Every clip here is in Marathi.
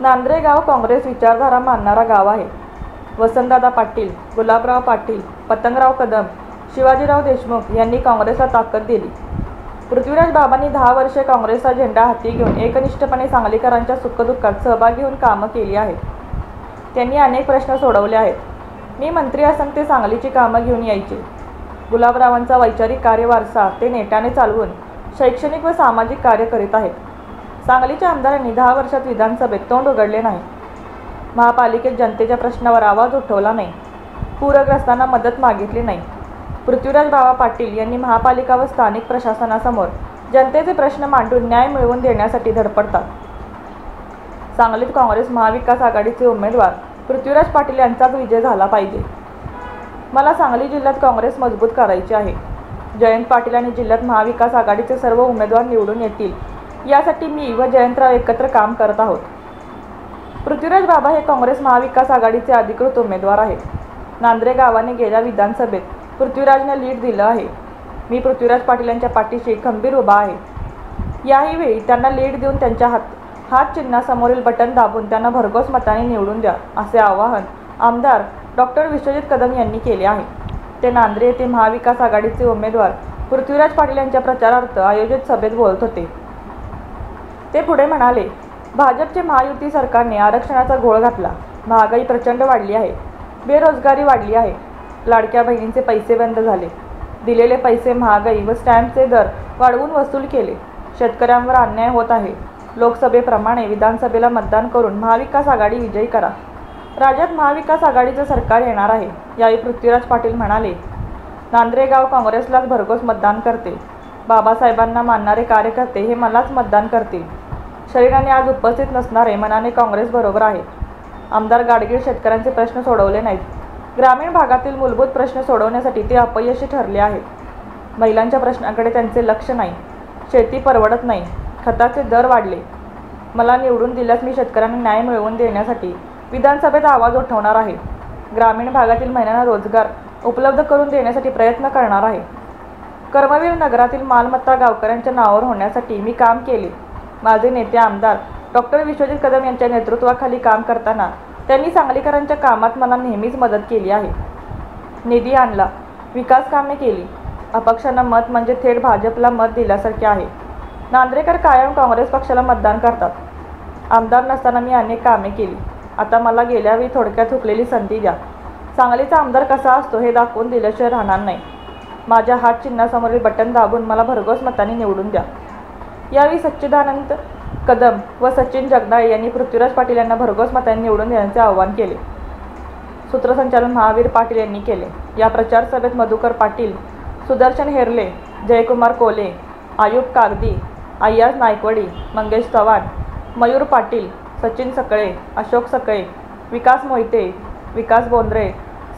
नांद्रेगाव काँग्रेस विचारधारा मानणारा गाव आहे. वसंतदादा पाटील, गुलाबराव पाटील, पतंगराव कदम, शिवाजीराव देशमुख यांनी काँग्रेसला ताकद दिली. पृथ्वीराज बाबांनी 10 वर्षे काँग्रेसचा झेंडा हाती घेऊन एकनिष्ठपणे सांगलीकरांच्या सुखदुःखात सहभागी होऊन कामं केली आहेत. त्यांनी अनेक प्रश्न सोडवले आहेत. मी मंत्री असताना ते सांगलीची कामं घेऊन यायचे. गुलाबरावांचा वैचारिक कार्यवारसा ते नेटाने चालवून शैक्षणिक व सामाजिक कार्य करीत आहेत. सांगलीच्या आमदारांनी 10 वर्षात विधानसभेत तोंड उघडले नाही. महापालिकेत जनतेच्या प्रश्नावर आवाज उठवला नाही. पूरग्रस्तांना मदत मागितली नाही. पृथ्वीराज बाबा पाटील यांनी महापालिका व स्थानिक प्रशासनासमोर जनतेचे प्रश्न मांडून न्याय मिळवून देण्यासाठी धडपडतात. सांगलीत काँग्रेस महाविकास आघाडीचे उमेदवार पृथ्वीराज पाटील यांचाच विजय झाला पाहिजे. मला सांगली जिल्ह्यात काँग्रेस मजबूत करायची आहे. जयंत पाटील आणि जिल्ह्यात महाविकास आघाडीचे सर्व उमेदवार निवडून येतील यासाठी मी व जयंतराव एकत्र काम करत आहोत. पृथ्वीराज बाबा हे काँग्रेस महाविकास आघाडीचे अधिकृत उमेदवार आहेत. नांद्रे गावाने गेल्या विधानसभेत पृथ्वीराजने लीड दिलं आहे. मी पृथ्वीराज पाटील यांच्या पाठीशी खंबीर उभा आहे. याही वेळी त्यांना लीड देऊन त्यांच्या हात चिन्हासमोरील बटन दाबून त्यांना भरघोस मताने निवडून द्या असे आवाहन आमदार डॉक्टर विश्वजित कदम यांनी केले आहे. ते नांद्रे येथे महाविकास आघाडीचे उमेदवार पृथ्वीराज पाटील यांच्या प्रचारार्थ आयोजित सभेत बोलत होते. ते पुढे म्हणाले, भाजपचे महायुती सरकारने आरक्षणाचा घोळ घातला. महागाई प्रचंड वाढली आहे. बेरोजगारी वाढली आहे. लाडक्या बहिणींचे पैसे बंद झाले. दिलेले पैसे महागाई व स्टॅम्पचे दर वाढवून वसूल केले. शेतकऱ्यांवर अन्याय होत आहे. लोकसभेप्रमाणे विधानसभेला मतदान करून महाविकास आघाडी विजयी करा. राज्यात महाविकास आघाडीचं सरकार येणार आहे. यावेळी पृथ्वीराज पाटील म्हणाले, नांद्रेगाव काँग्रेसलाच भरघोस मतदान करते. बाबासाहेबांना मानणारे कार्यकर्ते हे मलाच मतदान करतील. शरीराने आज उपस्थित नसणारे मनाने काँग्रेस बरोबर आहे. आमदार गाडगीळ शेतकऱ्यांचे प्रश्न सोडवले नाहीत. ग्रामीण भागातील मूलभूत प्रश्न सोडवण्यासाठी ते अपयशी ठरले आहेत. महिलांच्या प्रश्नाकडे त्यांचे लक्ष नाही. शेती परवडत नाही. खताचे दर वाढले. मला निवडून दिल्यास मी शेतकऱ्यांना न्याय मिळवून देण्यासाठी विधानसभेत आवाज उठवणार आहे. ग्रामीण भागातील महिलांना रोजगार उपलब्ध करून देण्यासाठी प्रयत्न करणार आहे. कर्मवीर नगरातील मालमत्ता गावकऱ्यांच्या नावावर होण्यासाठी मी काम केले. माझे नेते आमदार डॉक्टर विश्वजित कदम यांच्या नेतृत्वाखाली काम करताना त्यांनी सांगलीकरांच्या कामात मला नेहमीच मदत केली आहे. निधी आणला. विकास कामे केली. अपक्षांना मत म्हणजे थेट भाजपला मत दिल्यासारखे आहे. नांद्रेकर कायम काँग्रेस पक्षाला मतदान करतात. आमदार नसताना मी अनेक कामे केली. आता मला गेल्यावेळी थोडक्यात हुकलेली संधी द्या. सांगलीचा आमदार कसा असतो हे दाखवून दिल्याशिवाय राहणार नाही. माझ्या हात चिन्हासमोरील बटन दाबून मला भरघोस मताने निवडून द्या. यावेळी सच्चिदानंद कदम व सचिन जगदाळे यांनी पृथ्वीराज पाटील यांना भरघोस मताने निवडून देण्याचे आवाहन केले. सूत्रसंचालन महावीर पाटील यांनी केले. या प्रचार सभेत मधुकर पाटील, सुदर्शन हेरले, जयकुमार कोले, आयुब कागदी, अय्याज नायकवडी, मंगेश चव्हाण, मयूर पाटील, सचिन सकळे, अशोक सकळे, विकास मोहिते, विकास बोंद्रे,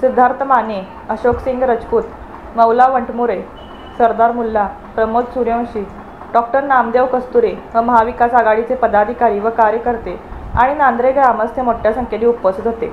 सिद्धार्थ माने, अशोक सिंग राजपूत, मौला वंटमुरे, सरदार मुल्ला, प्रमोद सूर्यवंशी, डॉक्टर नामदेव कस्तुरे व महाविकास आघाडीचे पदाधिकारी व कार्यकर्ते आणि नांद्रे ग्रामस्थ मोठ्या संख्येने उपस्थित होते.